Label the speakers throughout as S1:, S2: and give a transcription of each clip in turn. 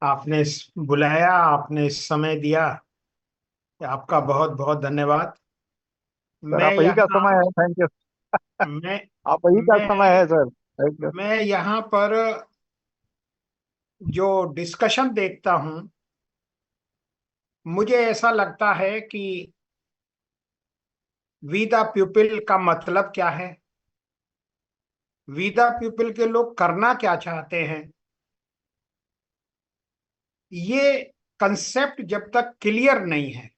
S1: आपने बुलाया, आपने समय दिया। आपका बहुत बहुत धन्यवाद।
S2: सर,
S1: मैं
S2: आप ही का
S1: यहाँ
S2: समय है। Thank you.
S1: मैं
S2: आप ही का समय
S1: मैं
S2: है सर। Thank you.
S1: मैं यहाँ पर जो डिस्कशन देखता हूँ, मुझे ऐसा लगता है कि वी द पीपल का मतलब क्या है, वी द पीपल के लोग करना क्या चाहते हैं। ये कंसेप्ट जब तक क्लियर नहीं है,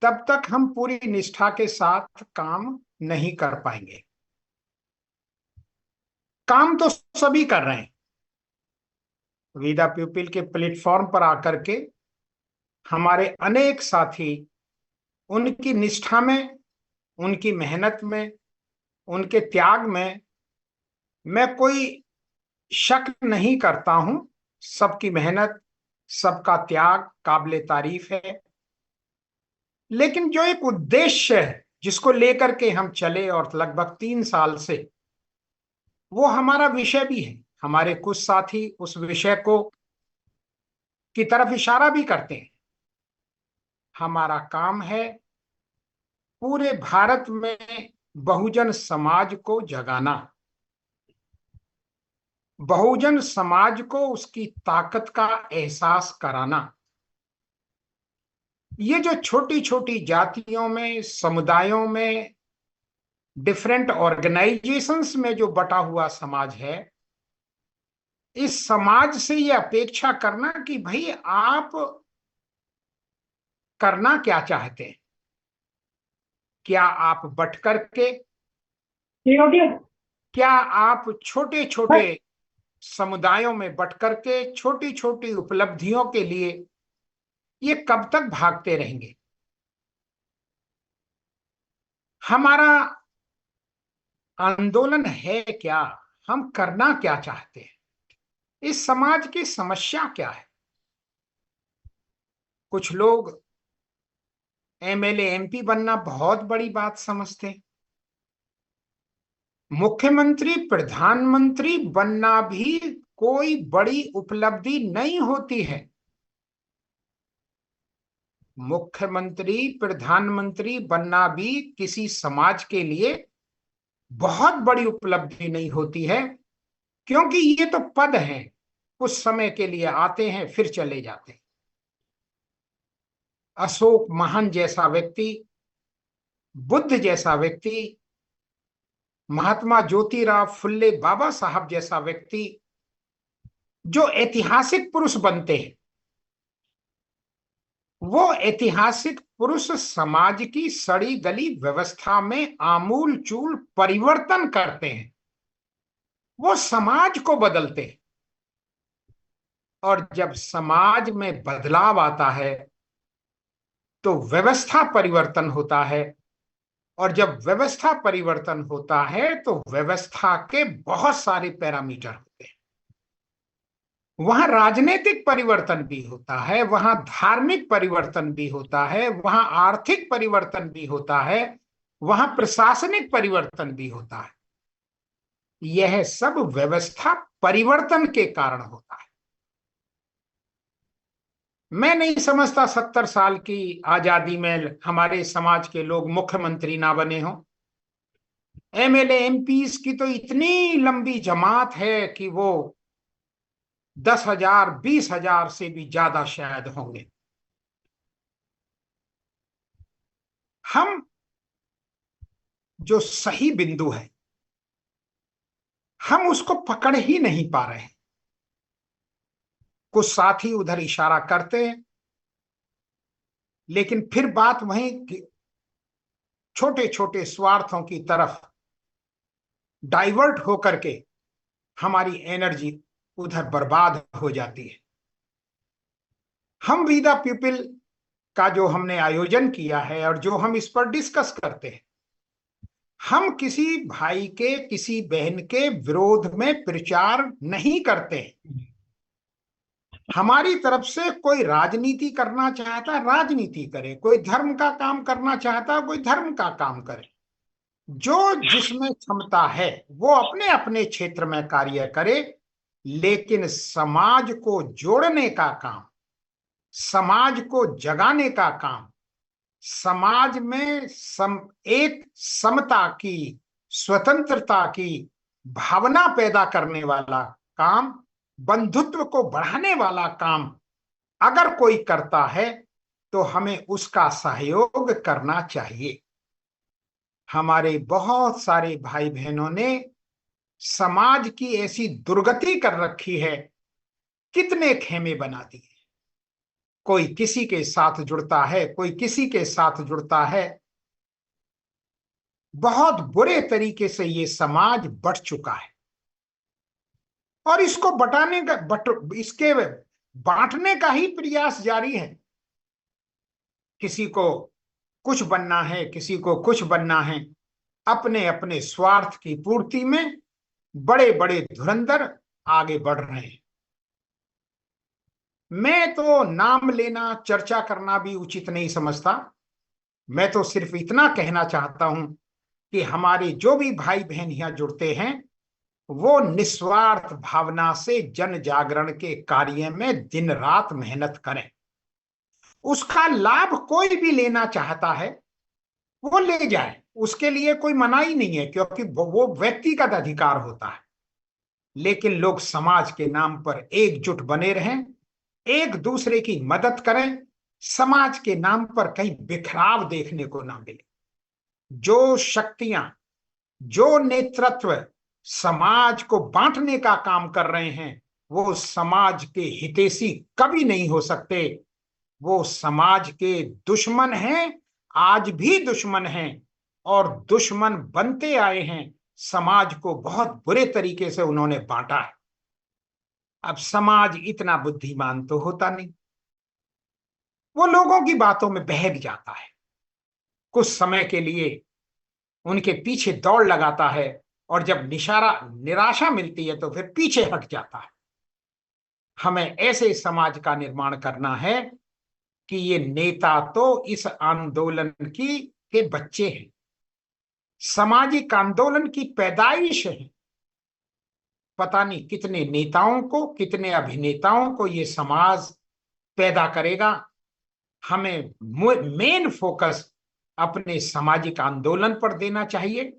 S1: तब तक हम पूरी निष्ठा के साथ काम नहीं कर पाएंगे। काम तो सभी कर रहे हैं। वी द पीपल के प्लेटफॉर्म पर आकर के हमारे अनेक साथी उनकी निष्ठा में, उनकी मेहनत में, उनके त्याग में मैं कोई शक नहीं करता हूं। सबकी मेहनत, सबका त्याग काबिले तारीफ है। लेकिन जो एक उद्देश्य है जिसको लेकर के हम चले, और लगभग 3 साल से वो हमारा विषय भी है। हमारे कुछ साथी उस विषय को की तरफ इशारा भी करते हैं। हमारा काम है पूरे भारत में बहुजन समाज को जगाना, बहुजन समाज को उसकी ताकत का एहसास कराना। ये जो छोटी छोटी जातियों में, समुदायों में, डिफरेंट ऑर्गेनाइजेशंस में जो बटा हुआ समाज है, इस समाज से ये अपेक्षा करना कि भाई आप करना क्या चाहते हैं। क्या आप बट करके, क्या आप छोटे छोटे समुदायों में बट करके छोटी छोटी उपलब्धियों के लिए ये कब तक भागते रहेंगे। हमारा आंदोलन है क्या, हम करना क्या चाहते हैं, इस समाज की समस्या क्या है। कुछ लोग एमएलए एमपी बनना बहुत बड़ी बात समझते हैं। मुख्यमंत्री प्रधानमंत्री बनना भी कोई बड़ी उपलब्धि नहीं होती है। मुख्यमंत्री प्रधानमंत्री बनना भी किसी समाज के लिए बहुत बड़ी उपलब्धि नहीं होती है, क्योंकि ये तो पद हैं, कुछ समय के लिए आते हैं फिर चले जाते हैं। अशोक महान जैसा व्यक्ति, बुद्ध जैसा व्यक्ति, महात्मा ज्योतिराव फुल्ले बाबा साहब जैसा व्यक्ति जो ऐतिहासिक पुरुष बनते हैं, वो ऐतिहासिक पुरुष समाज की सड़ी गली व्यवस्था में आमूल चूल परिवर्तन करते हैं। वो समाज को बदलते हैं। और जब समाज में बदलाव आता है तो व्यवस्था परिवर्तन होता है। और जब व्यवस्था परिवर्तन होता है तो व्यवस्था के बहुत सारे पैरामीटर होते हैं। वहां राजनीतिक परिवर्तन भी होता है, वहां धार्मिक परिवर्तन भी होता है, वहां आर्थिक परिवर्तन भी होता है, वहां प्रशासनिक परिवर्तन भी होता है। यह सब व्यवस्था परिवर्तन के कारण होता है। मैं नहीं समझता 70 साल की आजादी में हमारे समाज के लोग मुख्यमंत्री ना बने हों। एमएलए एमपीज की तो इतनी लंबी जमात है कि वो 10,000 20,000 से भी ज्यादा शायद होंगे। हम जो सही बिंदु है, हम उसको पकड़ ही नहीं पा रहे हैं। कुछ साथी उधर इशारा करते हैं, लेकिन फिर बात वहीं छोटे छोटे स्वार्थों की तरफ डाइवर्ट होकर के हमारी एनर्जी उधर बर्बाद हो जाती है। हम वी द पीपल का जो हमने आयोजन किया है और जो हम इस पर डिस्कस करते हैं, हम किसी भाई के, किसी बहन के विरोध में प्रचार नहीं करते हैं। हमारी तरफ से कोई राजनीति करना चाहता है राजनीति करे, कोई धर्म का काम करना चाहता है कोई धर्म का काम करे। जो जिसमें क्षमता है वो अपने अपने क्षेत्र में कार्य करे। लेकिन समाज को जोड़ने का काम, समाज को जगाने का काम, समाज में एक समता की, स्वतंत्रता की भावना पैदा करने वाला काम, बंधुत्व को बढ़ाने वाला काम अगर कोई करता है तो हमें उसका सहयोग करना चाहिए। हमारे बहुत सारे भाई बहनों ने समाज की ऐसी दुर्गति कर रखी है, कितने खेमे बना दिए। कोई किसी के साथ जुड़ता है, कोई किसी के साथ जुड़ता है। बहुत बुरे तरीके से ये समाज बट चुका है और इसको बटाने का इसके बांटने का ही प्रयास जारी है। किसी को कुछ बनना है, किसी को कुछ बनना है। अपने अपने स्वार्थ की पूर्ति में बड़े बड़े धुरंधर आगे बढ़ रहे हैं। मैं तो नाम लेना, चर्चा करना भी उचित नहीं समझता। मैं तो सिर्फ इतना कहना चाहता हूं कि हमारे जो भी भाई बहन यहां जुड़ते हैं वो निस्वार्थ भावना से जन जागरण के कार्य में दिन रात मेहनत करें। उसका लाभ कोई भी लेना चाहता है वो ले जाए, उसके लिए कोई मनाही नहीं है, क्योंकि वो व्यक्तिगत अधिकार होता है। लेकिन लोग समाज के नाम पर एकजुट बने रहें, एक दूसरे की मदद करें, समाज के नाम पर कहीं बिखराव देखने को ना मिले। जो शक्तियां, जो नेतृत्व समाज को बांटने का काम कर रहे हैं वो समाज के हितैषी कभी नहीं हो सकते। वो समाज के दुश्मन हैं, आज भी दुश्मन हैं और दुश्मन बनते आए हैं। समाज को बहुत बुरे तरीके से उन्होंने बांटा है। अब समाज इतना बुद्धिमान तो होता नहीं, वो लोगों की बातों में बहक जाता है, कुछ समय के लिए उनके पीछे दौड़ लगाता है और जब निराशा मिलती है तो फिर पीछे हट जाता है। हमें ऐसे समाज का निर्माण करना है कि ये नेता तो इस आंदोलन के बच्चे हैं, सामाजिक आंदोलन की पैदाइश है। पता नहीं कितने नेताओं को, कितने अभिनेताओं को ये समाज पैदा करेगा। हमें मेन फोकस अपने सामाजिक आंदोलन पर देना चाहिए,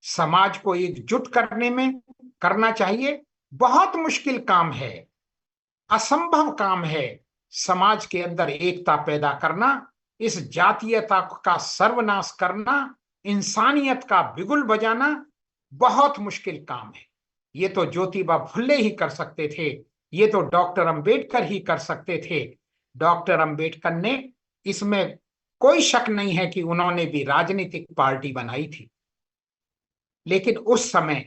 S1: समाज को एकजुट करने में करना चाहिए। बहुत मुश्किल काम है, असंभव काम है समाज के अंदर एकता पैदा करना, इस जातीयता का सर्वनाश करना, इंसानियत का बिगुल बजाना बहुत मुश्किल काम है। ये तो ज्योतिबा फुले ही कर सकते थे, ये तो डॉक्टर अंबेडकर ही कर सकते थे। डॉक्टर अंबेडकर ने, इसमें कोई शक नहीं है कि उन्होंने भी राजनीतिक पार्टी बनाई थी, लेकिन उस समय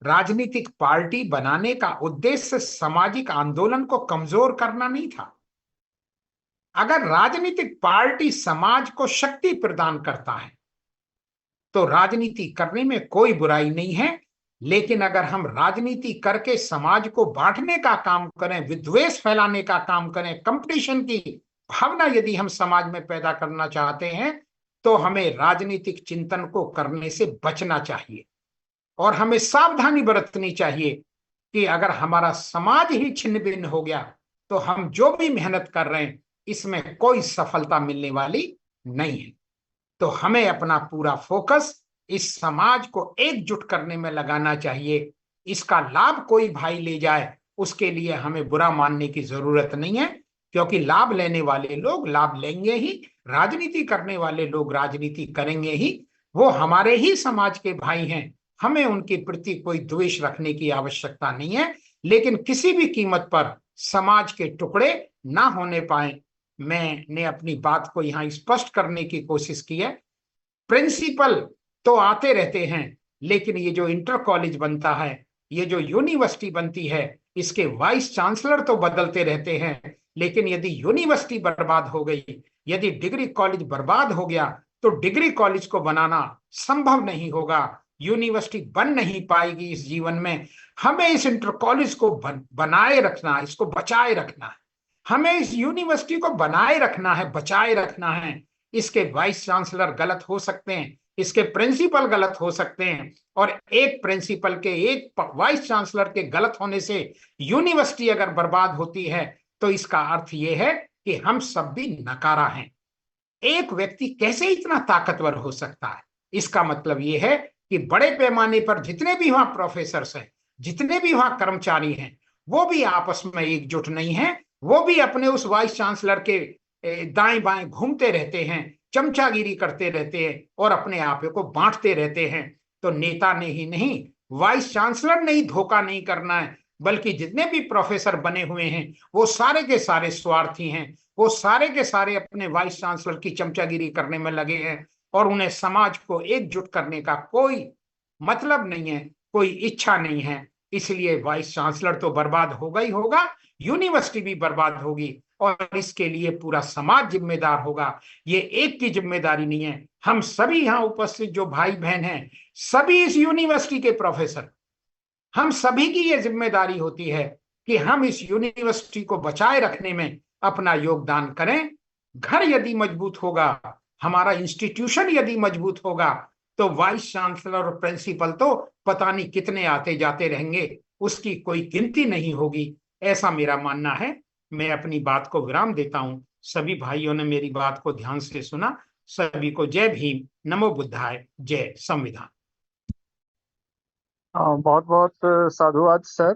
S1: राजनीतिक पार्टी बनाने का उद्देश्य सामाजिक आंदोलन को कमजोर करना नहीं था। अगर राजनीतिक पार्टी समाज को शक्ति प्रदान करता है तो राजनीति करने में कोई बुराई नहीं है। लेकिन अगर हम राजनीति करके समाज को बांटने का काम करें, विद्वेष फैलाने का काम करें, कंपटीशन की भावना यदि हम समाज में पैदा करना चाहते हैं तो हमें राजनीतिक चिंतन को करने से बचना चाहिए और हमें सावधानी बरतनी चाहिए कि अगर हमारा समाज ही छिन्न भिन्न हो गया तो हम जो भी मेहनत कर रहे हैं इसमें कोई सफलता मिलने वाली नहीं है। तो हमें अपना पूरा फोकस इस समाज को एकजुट करने में लगाना चाहिए। इसका लाभ कोई भाई ले जाए उसके लिए हमें बुरा मानने की जरूरत नहीं है, क्योंकि लाभ लेने वाले लोग लाभ लेंगे ही, राजनीति करने वाले लोग राजनीति करेंगे ही, वो हमारे ही समाज के भाई हैं। हमें उनके प्रति कोई द्वेष रखने की आवश्यकता नहीं है, लेकिन किसी भी कीमत पर समाज के टुकड़े ना होने पाए। मैंने अपनी बात को यहां स्पष्ट करने की कोशिश की है। प्रिंसिपल तो आते रहते हैं, लेकिन ये जो इंटर कॉलेज बनता है, ये जो यूनिवर्सिटी बनती है, इसके वाइस चांसलर तो बदलते रहते हैं, लेकिन यदि यूनिवर्सिटी बर्बाद हो गई, यदि डिग्री कॉलेज बर्बाद हो गया तो डिग्री कॉलेज को बनाना संभव नहीं होगा, यूनिवर्सिटी बन नहीं पाएगी इस जीवन में। हमें इस इंटर कॉलेज को बनाए रखना, इसको बचाए रखना है। हमें इस यूनिवर्सिटी को बनाए रखना है, बचाए रखना है। इसके वाइस चांसलर गलत हो सकते हैं, इसके प्रिंसिपल गलत हो सकते हैं, और एक प्रिंसिपल के, एक वाइस चांसलर के गलत होने से यूनिवर्सिटी अगर बर्बाद होती है तो इसका अर्थ यह है कि हम सब भी नकारा हैं। एक व्यक्ति कैसे इतना ताकतवर हो सकता है? इसका मतलब यह है कि बड़े पैमाने पर जितने भी वहां प्रोफेसर हैं, जितने भी वहां कर्मचारी हैं, वो भी आपस में एकजुट नहीं है। वो भी अपने उस वाइस चांसलर के दाएं बाएं घूमते रहते हैं, चमचागिरी करते रहते हैं और अपने आप को बांटते रहते हैं। तो नेता ने ही नहीं, वाइस चांसलर ने ही धोखा नहीं करना है, बल्कि जितने भी प्रोफेसर बने हुए हैं वो सारे के सारे स्वार्थी हैं। वो सारे के सारे अपने वाइस चांसलर की चमचागिरी करने में लगे हैं और उन्हें समाज को एकजुट करने का कोई मतलब नहीं है, कोई इच्छा नहीं है। इसलिए वाइस चांसलर तो बर्बाद होगा ही होगा, यूनिवर्सिटी भी बर्बाद होगी, और इसके लिए पूरा समाज जिम्मेदार होगा। ये एक की जिम्मेदारी नहीं है, हम सभी यहाँ उपस्थित जो भाई बहन हैं, सभी इस यूनिवर्सिटी के प्रोफेसर, हम सभी की ये जिम्मेदारी होती है कि हम इस यूनिवर्सिटी को बचाए रखने में अपना योगदान करें। घर यदि मजबूत होगा, हमारा इंस्टीट्यूशन यदि मजबूत होगा, तो वाइस चांसलर और प्रिंसिपल तो पता नहीं कितने आते जाते रहेंगे, उसकी कोई गिनती नहीं होगी। ऐसा मेरा मानना है। मैं अपनी बात को विराम देता हूं। सभी भाइयों ने मेरी बात को ध्यान से सुना। सभी को जय भीम, नमो बुद्धाय, जय संविधान।
S2: बहुत बहुत साधुवाद सर।